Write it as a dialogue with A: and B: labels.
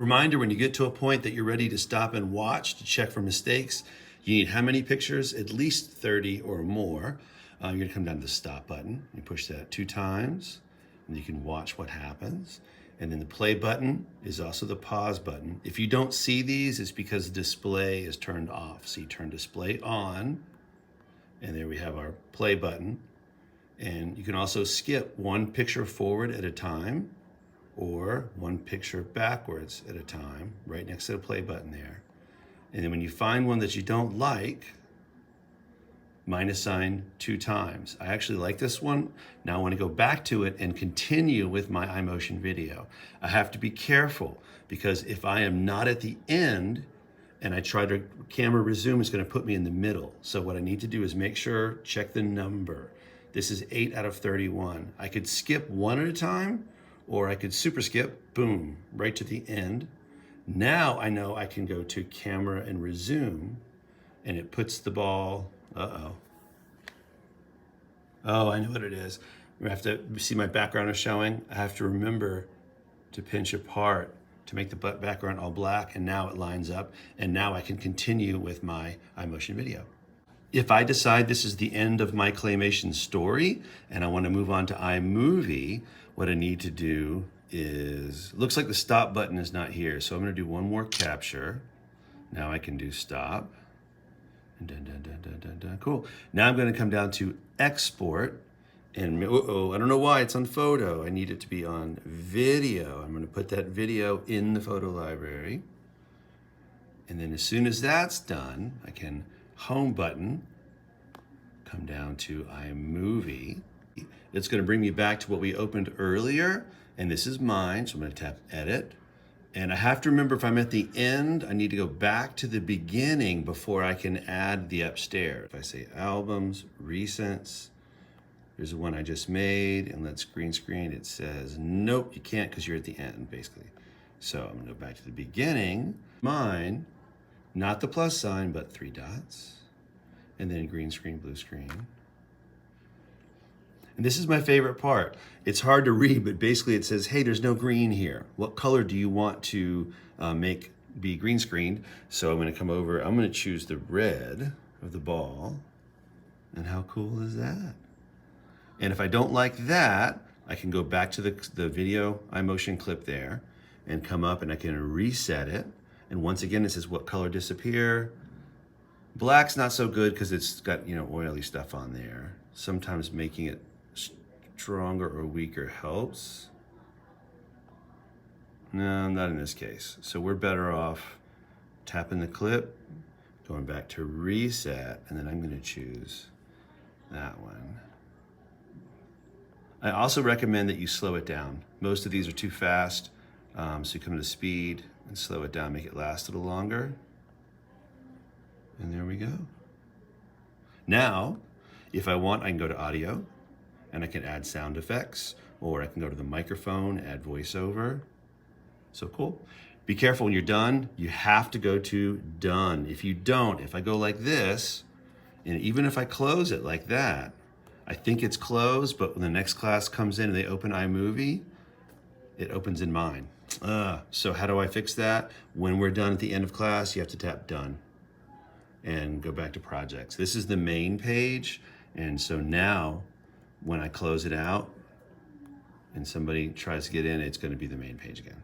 A: Reminder, when you get to a point that you're ready to stop and watch to check for mistakes, you need how many pictures? At least 30 or more. You're gonna come down to the stop button. You push that 2 times and you can watch what happens. And then the play button is also the pause button. If you don't see these, it's because the display is turned off. So you turn display on, and there we have our play button. And you can also skip 1 picture forward at a time, or 1 picture backwards at a time, right next to the play button there. And then when you find one that you don't like, minus sign 2 times. I actually like this one. Now I want to go back to it and continue with my iMotion video. I have to be careful because if I am not at the end and I try to camera resume, it's going to put me in the middle. So what I need to do is make sure, check the number. This is 8 out of 31. I could skip 1 at a time, or I could super skip, boom, right to the end. Now I know I can go to camera and resume, and it puts the ball, oh, I know what it is. I have to see my background is showing. I have to remember to pinch apart to make the background all black, and now it lines up, and now I can continue with my iMotion video. If I decide this is the end of my claymation story and I want to move on to iMovie, what I need to do is, looks like the stop button is not here, so I'm going to do one more capture. Now I can do stop. Dun, dun, dun, dun, dun, dun. Cool. Now I'm going to come down to export, and I don't know why it's on photo. I need it to be on video. I'm going to put that video in the photo library. And then as soon as that's done, I can home button, come down to iMovie. It's going to bring me back to what we opened earlier, and this is mine, so I'm going to tap edit. And I have to remember, if I'm at the end, I need to go back to the beginning before I can add the upstairs. If I say albums, recents, there's the one I just made, and let's green screen, it says, nope, you can't because you're at the end, basically. So I'm going to go back to the beginning. Mine, not the plus sign, but 3 dots, and then green screen, blue screen. And this is my favorite part. It's hard to read, but basically it says, hey, there's no green here. What color do you want to make be green screened? So I'm gonna come over, I'm gonna choose the red of the ball. And how cool is that? And if I don't like that, I can go back to the video iMotion clip there and come up and I can reset it. And once again, it says what color disappear. Black's not so good because it's got, oily stuff on there. Sometimes making it stronger or weaker helps. No, not in this case. So we're better off tapping the clip, going back to reset, and then I'm going to choose that one. I also recommend that you slow it down. Most of these are too fast, so you come to speed and slow it down, make it last a little longer. And there we go. Now, if I want, I can go to audio and I can add sound effects, or I can go to the microphone, add voiceover. So cool. Be careful when you're done. You have to go to done. If you don't, if I go like this, and even if I close it like that, I think it's closed, but when the next class comes in and they open iMovie, it opens in mine. So how do I fix that? When we're done at the end of class, you have to tap done and go back to projects. This is the main page. And so now when I close it out and somebody tries to get in, it's going to be the main page again.